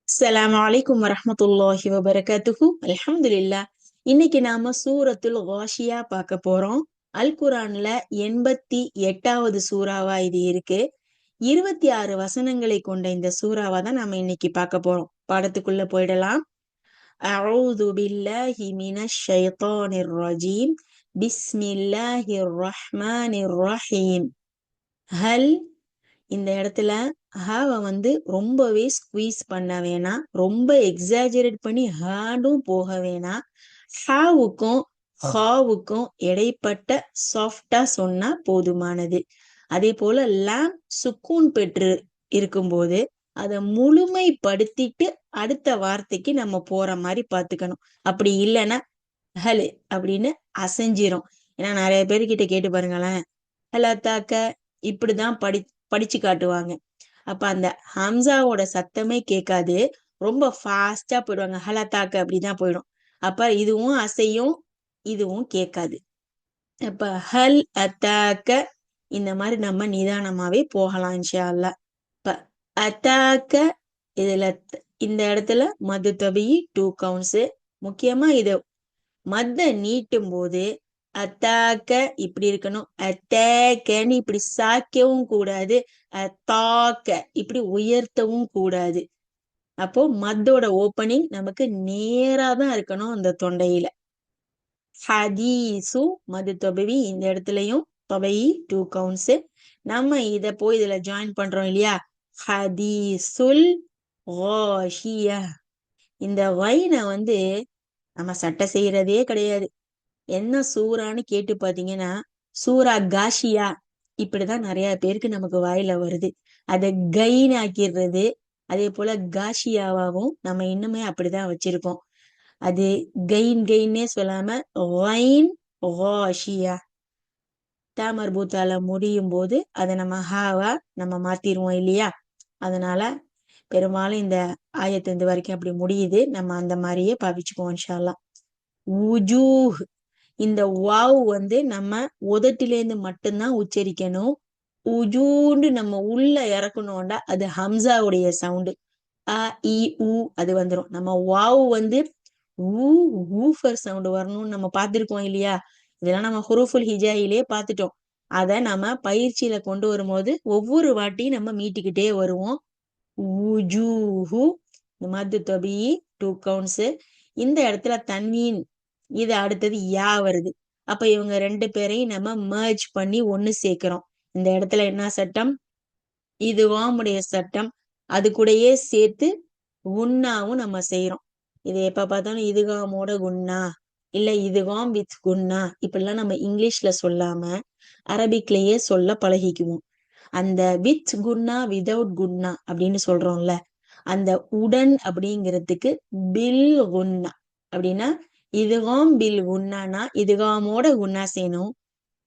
அஸ்ஸலாமு அலைக்கும் வரஹ்மத்துல்லாஹி வபரகாத்துஹு. அல்ஹம்துலில்லாஹ். இன்னைக்கு நாம சூரத்துல் காஷியா பார்க்க போறோம். அல் குர்ஆன்ல 88வது சூறாவா இது இருக்கு. 26 வசனங்களை கொண்ட இந்த சூறாவா தான் நாம இன்னைக்கு பார்க்க போறோம். பாடத்துக்குள்ள போயிடலாம். அஊது பில்லாஹி மினஷ் ஷைத்தானிர் ரஜீம். பிஸ்மில்லாஹிர் ரஹ்மானிர் ரஹீம். ஹல் இந்த இடத்துல ஹாவை ரொம்பவே ஸ்குவீஸ் பண்ண வேணாம், ரொம்ப எக்ஸாஜரேட் பண்ணி ஹார்டும் போக வேணாம். ஹாவுக்கும் ஹாவுக்கும் இடைப்பட்ட சாஃப்டா சொன்னா போதுமானது. அதே போல லாம் சுக்கூன் பெற்று இருக்கும்போது அதை முழுமைப்படுத்திட்டு அடுத்த வார்த்தைக்கு நம்ம போற மாதிரி பார்த்துக்கணும். அப்படி இல்லைன்னா ஹலு அப்படின்னு அசைஞ்சிரும். ஏன்னா நிறைய பேர்கிட்ட கேட்டு பாருங்களேன், ஹலத்தாக்க இப்படிதான் படிச்சு காட்டுவாங்க. அப்ப அந்த ஹம்சாவோட சத்தமே கேட்காது, ரொம்ப ஃபாஸ்டா போயிடுவாங்க, ஹலத்தாக்க அப்படிதான் போயிடும். அப்ப இதுவும் அசையும், இதுவும் கேட்காது. அப்ப ஹல் அத்தாக்க இந்த மாதிரி நம்ம நிதானமாவே போகலாம் இன்ஷா அல்லாஹ். இப்ப அத்தாக்க இதுல இந்த இடத்துல மது தபி 2 கவுண்ட்ஸ். முக்கியமா இத மத்த நீட்டும் போது அத்தாக்க இப்படி இருக்கணும், அத்தேக்கன்னு இப்படி சாக்கவும் கூடாது, அத்தாக்க இப்படி உயர்த்தவும் கூடாது. அப்போ மத்தோட ஓப்பனிங் நமக்கு நேரா தான் இருக்கணும் அந்த தொண்டையில. ஹதீசு மது தொபவி இந்த இடத்துலயும் தொபை 2 கவுண்ட்ஸ். நம்ம இத போய் இதுல ஜாயின் பண்றோம் இல்லையா, ஹதீசுல் காஷியா. இந்த வைனை நம்ம சட்டை செய்யறதே கிடையாது. என்ன சூறான்னு கேட்டு பாத்தீங்கன்னா சூரா காஷியா இப்படிதான் நிறைய பேருக்கு நமக்கு வாயில வருது. அதை கைன்னு ஆக்கிடுறது. அதே போல காஷியாவாவும் நம்ம இன்னுமே அப்படிதான் வச்சிருக்கோம். அது கெயின் கெயின்னே சொல்லாம வைன் காஷியா தாமர் பூத்தால முடியும் போது அதை நம்ம ஹாவா நம்ம மாத்திருவோம் இல்லையா. அதனால பெரும்பாலும் இந்த ஆயத்து இந்த வரைக்கும் அப்படி முடியுது, நம்ம அந்த மாதிரியே பாவிச்சுக்குவோம் இன்ஷா அல்லாஹ். உஜூஹ் இந்த வாவ் நம்ம உதட்டிலேருந்து மட்டும்தான் உச்சரிக்கணும். உஜூன்னு நம்ம உள்ள இறக்கணும்டா அது ஹம்சாவுடைய சவுண்டு. அ இ உ அது வந்துடும். நம்ம வாவ் ஊஃபர் சவுண்டு வரணும்னு நம்ம பார்த்திருக்கோம் இல்லையா. இதெல்லாம் நம்ம ஹுரூஃபுல் ஹிஜாயிலே பார்த்துட்டோம். அதை நம்ம பயிற்சியில கொண்டு வரும்போது ஒவ்வொரு வாட்டியும் நம்ம மீட்டிக்கிட்டே வருவோம். உஜூஹு இந்த மது தொபி 2 கவுண்ட்ஸ். இந்த இடத்துல தன்வீன் இது அடுத்தது யா வருது. அப்ப இவங்க ரெண்டு பேரையும் நம்ம மர்ஜ் பண்ணி ஒண்ணு சேர்க்கிறோம். இந்த இடத்துல என்ன சட்டம், இதுவாம் உடைய சட்டம். அது கூடயே சேர்த்து குன்னாவும் நம்ம செய்யறோம். இது எப்ப பார்த்தாலும் இதுகாமோட குன்னா இல்ல இதுகாம் வித் குன்னா இப்படிலாம் நம்ம இங்கிலீஷ்ல சொல்லாம அரபிக்லயே சொல்ல பழகிக்குவோம். அந்த வித் குன்னா விதவுட் குன்னா அப்படின்னு சொல்றோம்ல, அந்த உடன் அப்படிங்கிறதுக்கு பில் குன்னா அப்படின்னா, இதுகாம் பில் குன்னானா இதுகாமோட குன்னா செய்யணும்.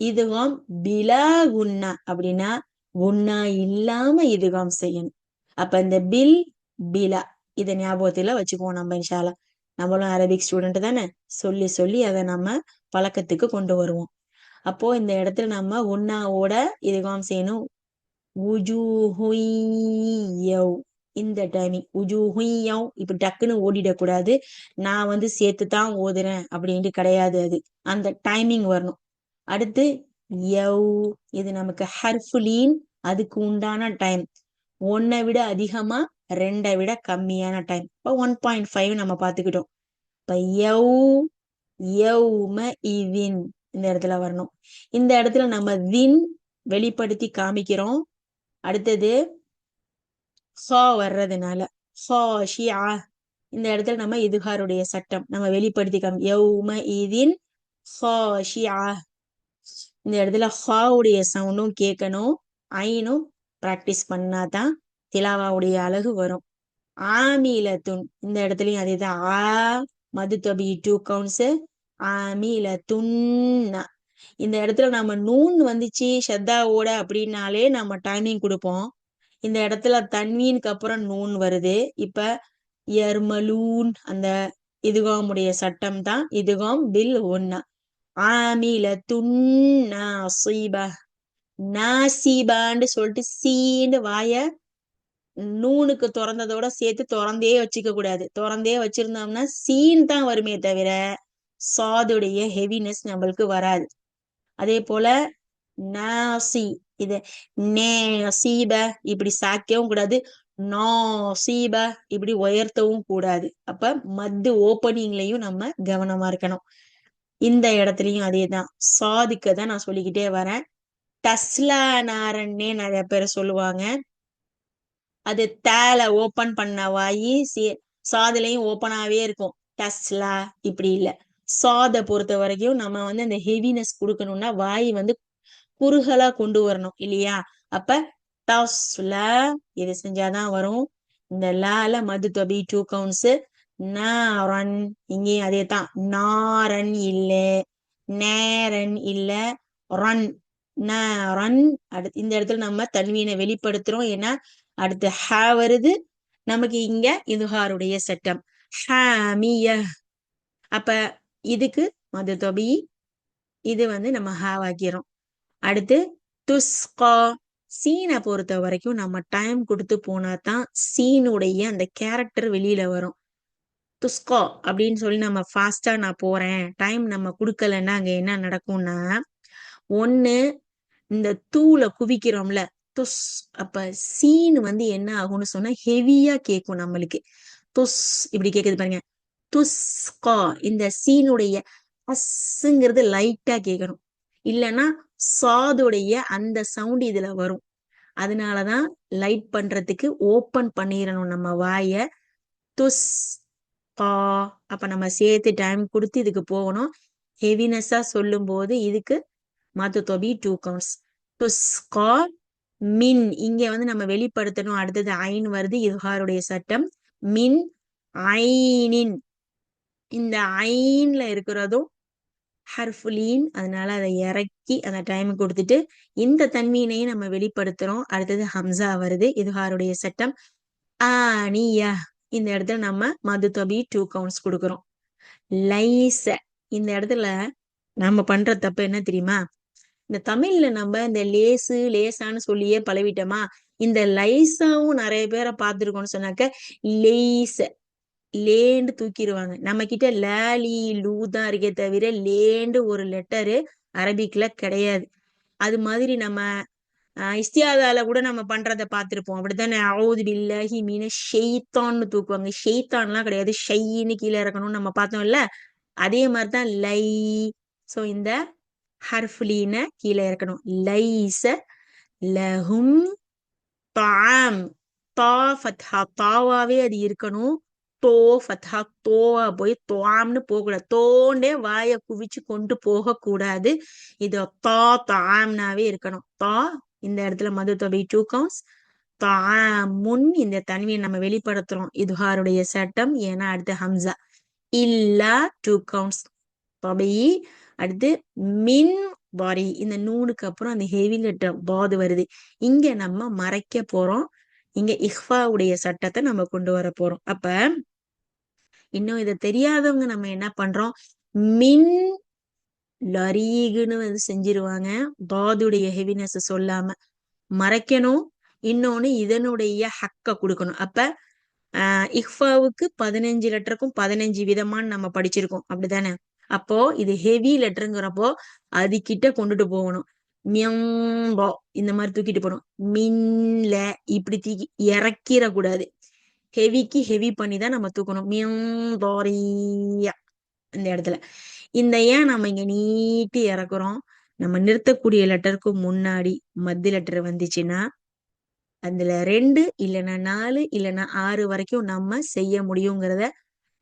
இதுகாம் பிலா குன்னா அப்படின்னா குன்னா இல்லாம இதுகாம் செய்யணும். அப்ப இந்த பில் பிலா இதை ஞாபகத்துல வச்சுக்குவோம் நம்ம இன்ஷா அல்லாஹ். நம்மளும் அரபிக் ஸ்டூடெண்ட் தானே, சொல்லி சொல்லி அதை நம்ம பழக்கத்துக்கு கொண்டு வருவோம். அப்போ இந்த இடத்துல நம்ம உன்னாவோட இதுகாம் செய்யணும். உஜூஹுய்யவ் இந்த டைமிங் உஜூஹுய்யவ் இப்படி டக்குன்னு ஓடிடக்கூடாது. நான் சேர்த்துதான் ஓதுறேன் அப்படின்ட்டு கிடையாது. அது அந்த டைமிங் வரணும். அடுத்து யவ் இது நமக்கு ஹர்ஃபுலீன், அதுக்கு உண்டான டைம். ஒன்னை விட அதிகமா, ரெண்டை விட கம்மியான டைம். இப்போ 1.5 நம்ம பார்த்துக்கிட்டோம். இப்ப யவ் யவ்ம இதின் இந்த இடத்துல வரணும். இந்த இடத்துல நம்ம தின் வெளிப்படுத்தி காமிக்கிறோம். அடுத்தது ஹா வர்றதுனால ஹாஷியா இந்த இடத்துல நம்ம இதுகாருடைய சட்டம் நம்ம வெளிப்படுத்தி யௌம இதின் ஹாஷியா. இந்த இடத்துல ஹாவுடைய சவுண்டும் கேட்கணும், ஐனும் பிராக்டிஸ் பண்ணாதான் திலாவாவுடைய அழகு வரும். ஆமீலத்துன் இந்த இடத்துலயும் அதேதான். ஆ மது தொபி 2 கவுண்ட்ஸ். ஆமீலத்துன்னா இந்த இடத்துல நம்ம நூன் வந்துச்சு ஷத்தாவோட அப்படின்னாலே நம்ம டைமிங் கொடுப்போம். இந்த இடத்துல தன்வீனுக்கு அப்புறம் நூன் வருது. இப்ப யர்மலூன் அந்த இதுகாமுடைய சட்டம் தான் இதுகாம் பில் ஒன்னா. ஆமிலத்துன் நாசிபா நாசிபான்னு சொல்லிட்டு சீண்டு வாய நூனுக்கு திறந்ததோட சேர்த்து திறந்தே வச்சுக்க கூடாது. திறந்தே வச்சிருந்தோம்னா சீன் தான் வருமே தவிர சாதுடைய ஹெவினஸ் நம்மளுக்கு வராது. அதே போல நாசி, இது நேசீப இப்படி சாக்கவும் கூடாது, நாசீப இப்படி உயர்த்தவும் கூடாது. அப்ப மத்து ஓப்பனிங்லயும் நம்ம கவனமா இருக்கணும். இந்த இடத்துலயும் அதேதான், சாதிக்க தான் நான் சொல்லிக்கிட்டே வரேன். டஸ்லா நாரன்னே நிறைய பேர் சொல்லுவாங்க. அது தேல ஓபன் பண்ண வாயி சாதுலையும் ஓப்பனாவே இருக்கும். டஸ்லா இப்படி இல்ல. சாத பொறுத்த வரைக்கும் நம்ம வந்து அந்த ஹெவினஸ் கொடுக்கணும்னா வாய் வந்து குறுகலா கொண்டு வரணும் இல்லையா? அப்ப டஸ்லா இது செஞ்சாதான் வரும். இந்த லால மது தொபி 2 கவுண்ட்ஸ். நாரன் இங்கேயும் அதே தான், நாரன் இல்ல, நேரன் இல்ல, ரன் ரன். அடுத்து இந்த இடத்துல நம்ம தன்வீனை வெளிப்படுத்துறோம். ஏன்னா அடுத்து ஹ வருது நமக்கு, இங்க இதுஹாருடைய சட்டம் ஹாமிய. அப்ப இதுக்கு மது தொபி, இது வந்து நம்ம ஹாவாக்கிறோம். அடுத்து துஸ்கா, சீனை பொறுத்த வரைக்கும் நம்ம டைம் கொடுத்து போனா தான் சீனுடைய அந்த கேரக்டர் வெளியில வரும். துஸ்கா அப்படின்னு சொல்லி நம்ம ஃபாஸ்டா நான் போறேன், டைம் நம்ம கொடுக்கலன்னா அங்க என்ன நடக்கும்னா, ஒண்ணு இந்த தூள குவிக்கிறோம்ல துஸ், அப்ப சீன் வந்து என்ன ஆகும்னு சொன்னா ஹெவியா கேட்கும் நம்மளுக்கு. துஸ் இப்படி கேக்குது பாருங்க. துஸ்கா, இந்த சீனுடைய அஸ்ங்கிறது லைட்டா கேட்கணும், இல்லைன்னா சாதுடைய அந்த சவுண்ட் இதுல வரும். அதனாலதான் லைட் பண்றதுக்கு ஓபன் பண்ணிடணும் நம்ம வாய. துஸ் கா, அப்ப நம்ம சேர்த்து டைம் கொடுத்து இதுக்கு போகணும். ஹெவினஸா சொல்லும் போது இதுக்கு மது தொபி 2 கவுண்ட்ஸ். துஸ்கா மின், இங்க வந்து நம்ம வெளிப்படுத்தணும். அடுத்தது ஐன் வருது, இதுஹாருடைய சட்டம். மின் ஐனின், இந்த ஐன்ல இருக்கிறதும் ஹர்ஃபுலீன், அதனால அதை இறக்கி அந்த டைம் கொடுத்துட்டு இந்த தன்மீனையும் நம்ம வெளிப்படுத்துறோம். அடுத்தது ஹம்சா வருது, இதுஹாருடைய சட்டம். ஆனியா, இந்த இடத்துல நம்ம மது தொபி 2 கவுண்ட்ஸ் கொடுக்குறோம். லைச, இந்த இடத்துல நம்ம பண்ற தப்பு என்ன தெரியுமா? இந்த தமிழ்ல நம்ம இந்த லேசு லேசான்னு சொல்லியே பழவிட்டோமா. இந்த லைசாவும் நிறைய பேரை பார்த்திருக்கோம்னு சொன்னாக்க லேச லேண்டு தூக்கிடுவாங்க. நம்ம கிட்ட லாலி லூ தான் இருக்கே தவிர லேண்டு ஒரு லெட்டரு அரபிக்ல கிடையாது. அது மாதிரி நம்ம இஸ்தியாதால கூட நம்ம பண்றத பார்த்திருப்போம். அப்படித்தானே? அவுது பில்லாஹி மீன ஷெய்தான்னு தூக்குவாங்க. ஷெய்தான்லாம் கிடையாது, ஷைன்னு கீழே இறக்கணும்னு நம்ம பார்த்தோம்ல. அதே மாதிரிதான் லை. சோ இந்த ஹர்ஃப்லீன கீழே இறக்கணும். லைச லஹும் தாம், தா ஃபத்ஹா, தாவாவே அது இருக்கணும். தோ ஃபத்ஹா, தோவா போய் தோம்னு போகக்கூடாது. தோண்டே வாயை குவிச்சு கொண்டு போக கூடாது. இது தா தாம்னாவே இருக்கணும். தா, இந்த இடத்துல மது தொகை 2 கவுண்ட்ஸ். தாமுன், இந்த தன்மையை நம்ம வெளிப்படுத்துறோம், இதுஹாருடைய சட்டம். ஏன்னா அடுத்து ஹம்சா. இல்லா 2 கவுண்ட்ஸ் தொபை. அடுத்து மின் பாரி, இந்த நூனுக்கு அப்புறம் அந்த ஹெவி லெட்டர் பாது வருது. இங்க நம்ம மறைக்க போறோம். இங்க இஹ்ஃபாவுடைய சட்டத்தை நம்ம கொண்டு வர போறோம். அப்ப இன்னும் இதை தெரியாதவங்க நம்ம என்ன பண்றோம், மின் லரீகுன்னு வந்து செஞ்சிருவாங்க. பாதுடைய ஹெவினஸ் சொல்லாம மறைக்கணும். இன்னொன்னு இதனுடைய ஹக்க கொடுக்கணும். அப்ப இஹ்ஃபாவுக்கு 15 லெட்டருக்கும் 15 விதமான்னு நம்ம படிச்சிருக்கோம், அப்படித்தானே? அப்போ இது ஹெவி லெட்டருங்கிறப்போ அது கிட்ட கொண்டுட்டு போகணும். மியம்போ இந்த மாதிரி தூக்கிட்டு போகணும். மின்ல இப்படி தூக்கி இறக்கிற கூடாது. ஹெவிக்கு ஹெவி பண்ணி தான் நம்ம தூக்கணும். மியந்தோரியா, இந்த இடத்துல இந்த ஏன் நம்ம இங்க நீட்டி இறக்குறோம், நம்ம நிறுத்தக்கூடிய லெட்டருக்கு முன்னாடி மத்தி லெட்டர் வந்துச்சுன்னா அதுல 2 இல்லைன்னா 4 இல்லைன்னா 6 வரைக்கும் நம்ம செய்ய முடியுங்கிறத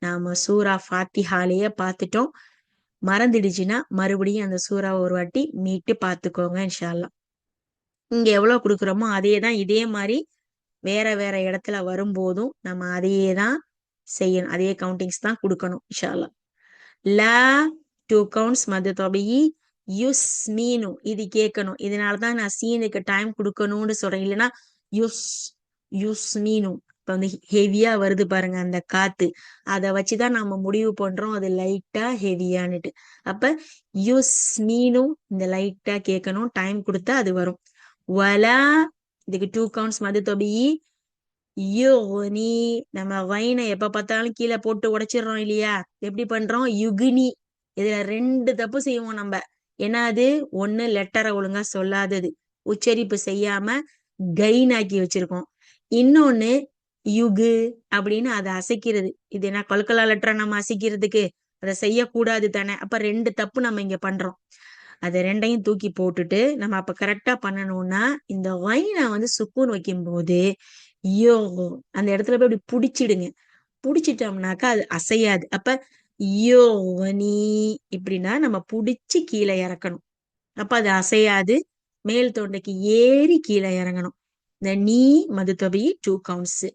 நாம சூரா ஃபாத்திஹாலேயே பார்த்துட்டோம். மறந்துடுச்சுன்னா மறுபடியும் அந்த சூறாவை ஒரு வாட்டி மீட்டு பார்த்துக்கோங்க இன்ஷா அல்லாஹ். இங்க எவ்வளவு கொடுக்குறோமோ அதே தான் இதே மாதிரி வேற வேற இடத்துல வரும்போதும் நம்ம அதையே தான் செய்யணும். அதே கவுண்டிங்ஸ் தான் கொடுக்கணும் இன்ஷா அல்லாஹ். லா 2 கவுண்ட்ஸ் மது தொபையி. யுஸ் மீனு, இது கேட்கணும். இதனாலதான் நான் சீனுக்கு டைம் கொடுக்கணும்னு சொல்றேன். இல்லைன்னா யுஸ் யுஸ் மீனு, இப்ப வந்து ஹெவியா வருது பாருங்க அந்த காத்து, அதை வச்சுதான் நாம முடிவு பண்றோம் அது லைட்டா ஹெவியான்னுட்டு. அப்ப யுஸ் மீனு, இந்த லைட்டா கேட்கணும், டைம் கொடுத்தா அது வரும். வலா, இதுக்கு 2 கவுண்ட்ஸ் மது தொபையி. யுக்னி. நம்ம வைனை எப்ப பார்த்தாலும் கீழே போட்டு உடைச்சிடுறோம் இல்லையா? எப்படி பண்றோம்? யுக்னி. இதுல 2 தப்பு செய்வோம் நம்ம. என்னது? ஒண்ணு லெட்டரை ஒழுங்கா சொல்லாதது, உச்சரிப்பு செய்யாம கைன் ஆக்கி வச்சிருக்கோம். இன்னொன்னு யுகு அப்படின்னு அதை அசைக்கிறது. இது என்ன கொல்கலா லெட்டரை நம்ம அசைக்கிறதுக்கு? அதை செய்யக்கூடாது தானே. அப்ப 2 தப்பு நம்ம இங்க பண்றோம். அது 2ஐயும் தூக்கி போட்டுட்டு நம்ம அப்ப கரெக்டா பண்ணணும்னா, இந்த வைனை வந்து சுக்கூன் வைக்கும் போது யோ அந்த இடத்துல போய் இப்படி புடிச்சிடுங்க. புடிச்சிட்டோம்னாக்கா அது அசையாது. அப்ப யோவனி இப்படின்னா நம்ம புடிச்சு கீழே இறக்கணும். அப்ப அது அசையாது. மேல் தொண்டைக்கு ஏறி கீழே இறங்கணும். இந்த நீ மதுத்தொகை 2 கவுண்ட்ஸ்.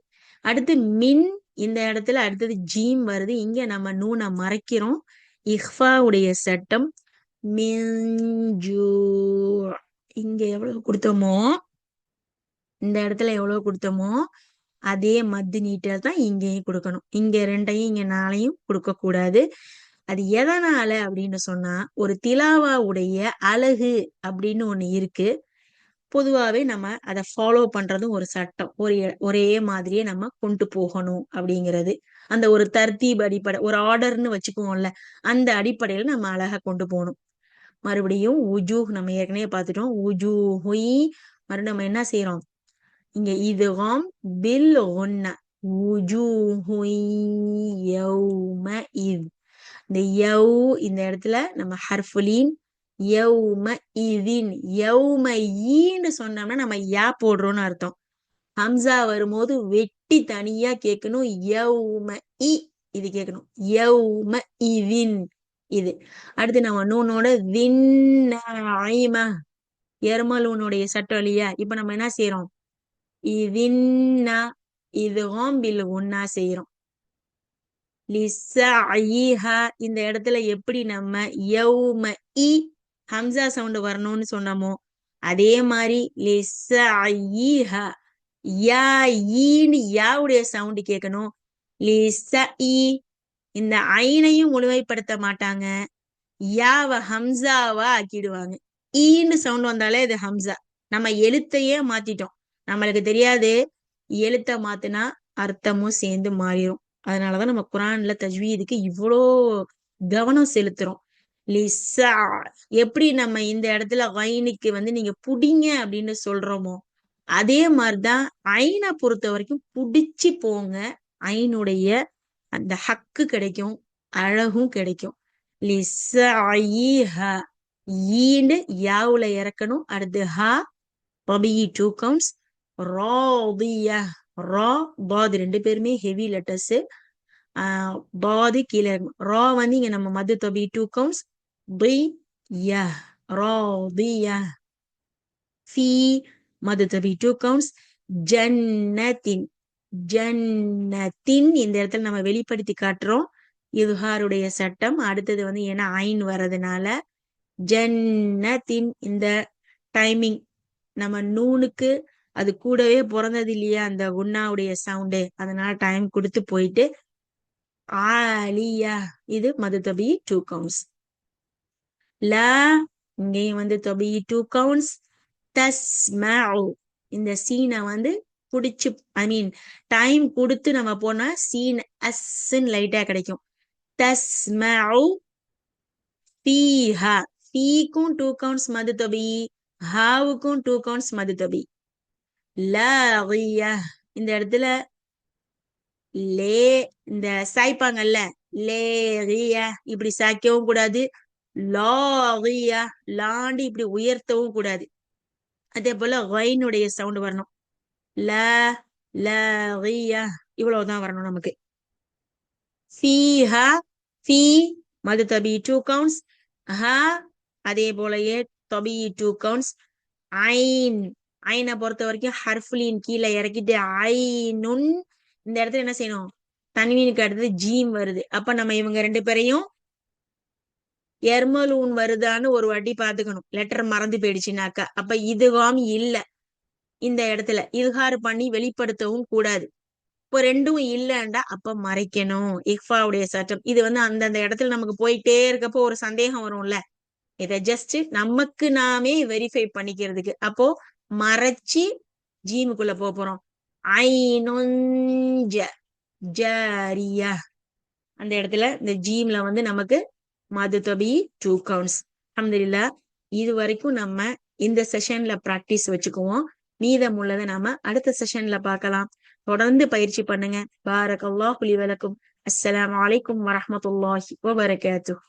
அடுத்து மின். இந்த இடத்துல அடுத்தது ஜீம் வருது. இங்க நம்ம நூனை மறைக்கிறோம். இஹ்ஃபா உடைய சட்டம். மின்ஜூ. இங்க எவ்வளவு கொடுத்தோமோ, இந்த இடத்துல எவ்வளவு கொடுத்தோமோ அதே மத்து நீட்டல் தான் இங்கேயும் கொடுக்கணும். இங்க 2ஐயும் இங்க 4ஐயும் கொடுக்க கூடாது. அது எதனால அப்படின்னு சொன்னா, ஒரு திலாவா உடைய அழகு அப்படின்னு ஒண்ணு இருக்கு. பொதுவாவே நம்ம அதை ஃபாலோ பண்றதும் ஒரு சட்டம். ஒரே மாதிரியே நம்ம கொண்டு போகணும் அப்படிங்கிறது. அந்த ஒரு தர்த்தீப் அடிப்படை, ஒரு ஆர்டர்னு வச்சுக்குவோம்ல, அந்த அடிப்படையில நம்ம அழகா கொண்டு போகணும். மறுபடியும் உஜூ நம்ம ஏற்கனவே பார்த்துட்டோம். உஜூ ஹுய். மறுபடியும் நம்ம என்ன செய்யறோம்? இங்க இதுகாம் பில் ஒன்ன உஜூஹு யௌம இத். இந்த யௌ இந்த இடத்துல நம்ம ஹர்ஃபுலீன். யௌம இதின். யௌம ஈன்னு சொன்னோம்னா நம்ம யா போடுறோம்னு அர்த்தம். ஹம்சா வரும்போது வெட்டி தனியா கேட்கணும். யௌம இ இது கேட்கணும். யௌம இதின் இது. அடுத்து நம்ம நூனோட தின்ன எருமலூனுடைய சட்டம் இல்லையா? இப்ப நம்ம என்ன செய்யறோம்? இதின்னா இதுவும் பில் உன்னா செய்யறோம். லிஸ்ஸஈஹா இந்த இடத்துல எப்படி நம்ம யௌம இ ஹம்சா சவுண்ட் வரணும்னு சொன்னோமோ அதே மாதிரி லிஸ்ஸஈஹா யா ஈன்னு யாவுடைய சவுண்ட் கேட்கணும். லிஸ்ஸஈ இந்த ஐனையும் முழுமைப்படுத்த மாட்டாங்க. யாவ ஹம்சாவா ஆக்கிடுவாங்க. ஈன்னு சவுண்ட் வந்தாலே இது ஹம்சா. நம்ம எழுத்தையே மாத்திட்டோம். நம்மளுக்கு தெரியாது, எழுத்த மாத்தினா அர்த்தமும் சேர்ந்து மாறிடும். அதனாலதான் நம்ம குரான்ல தஜ்வீதுக்கு இவ்வளோ கவனம் செலுத்துறோம். லிசா எப்படி நம்ம இந்த இடத்துல ஐனுக்கு வந்து நீங்க புடிங்க அப்படின்னு சொல்றோமோ அதே மாதிரிதான் ஐனை பொறுத்த வரைக்கும் புடிச்சு போங்க. ஐனுடைய அந்த ஹக்கு கிடைக்கும், அழகும் கிடைக்கும். லிசா ஈண்டு யாவுல இறக்கணும். அடுத்து ஹா பபி 2 கவுண்ட்ஸ். ராதியா ரா பாது 2 பேருமே ஹெவி லெட்டர்ஸ். பாது கீழே இருக்கும். ரா வந்து இங்க நம்ம மது தொபி 2 கவுண்ட்ஸ். பி யா ராதியா. ஃபி மது தொபி 2 கவுண்ட்ஸ். ஜன்னத்தின். ஜன்னத்தின் இந்த இடத்துல நம்ம வெளிப்படுத்தி காட்டுறோம். இதுஹாருடைய சட்டம். அடுத்தது வந்து ஏன்னா ஐன் வர்றதுனால ஜன்னத்தின் இந்த டைமிங் நம்ம நூனுக்கு அது கூடவே பிறந்தது இல்லையா அந்த உன்னாவுடைய சவுண்டு, அதனால டைம் கொடுத்து போயிட்டு ஆலியா இது மது தொபி 2 கவுண்ட்ஸ். லா இங்கேயும் வந்து தொபி 2 கவுண்ட்ஸ். தஸ்மஉ இந்த சீனை வந்து புடிச்சு டைம் கொடுத்து நம்ம போனா சீன் அஸ்ன்னு லைட்டா கிடைக்கும். தஸ்மஉ ஃபீஹா ஃபீக்கும் 2 கவுண்ட்ஸ் மது தொபி, ஹாவுக்கும் 2 கவுண்ட்ஸ் மது தொபி. லாகியா இந்த இடத்துல லே இந்த சாய்ப்பாங்கல்ல லேகியா இப்படி சாய்க்கவும் கூடாது. லாகியா லாண்டி இப்படி உயர்த்தவும் கூடாது. அதே போல வைனுடைய சவுண்ட் வரணும். லா லாகியா இவ்வளவுதான் வரணும் நமக்கு. ஃபீஹா ஃபீ மது தபி 2 கவுண்ட்ஸ். ஹா அதே போலயே தபி 2 கவுண்ட்ஸ். ஐன் ஐனை பொறுத்த வரைக்கும் ஹர்ஃபுலின் கீழே இறக்கிட்டு ஐனுன் இந்த இடத்துல என்ன செய்யணும்? தன்வீனுக்கு அடுத்தது ஜீம் வருது. அப்ப நம்ம இவங்க 2 பேரையும் எர்மலூன் வருதான்னு ஒரு வாட்டி பாத்துக்கணும். லெட்டர் மறந்து போயிடுச்சுனாக்கா. அப்ப இதுகாம் இல்ல இந்த இடத்துல இல்ஹார் பண்ணி வெளிப்படுத்தவும் கூடாது. இப்போ 2ம் இல்லைண்டா அப்ப மறைக்கணும். இஃபாவுடைய சட்டம் இது வந்து அந்தந்த இடத்துல நமக்கு போயிட்டே இருக்கப்போ ஒரு சந்தேகம் வரும்ல, இதை ஜஸ்ட் நமக்கு நாமே வெரிஃபை பண்ணிக்கிறதுக்கு. அப்போ மறைச்சு ஜீமுக்குள்ள போறோம். ஐனுன் ஜாரியா. அந்த இடத்துல இந்த ஜீம்ல வந்து நமக்கு மது தபி 2 கவுண்ட்ஸ். அல்ஹம்துலில்லாஹ். இது வரைக்கும் நம்ம இந்த செஷன்ல பிராக்டிஸ் வச்சுக்குவோம். மீதமுள்ளதை நாம அடுத்த செஷன்ல பார்க்கலாம். தொடர்ந்து பயிற்சி பண்ணுங்க. பாரக்கல்லாஹு லி வலக்கும். அஸ்ஸலாமு அலைக்கும் வரஹ்மத்துல்லாஹி வபரகாத்துஹு.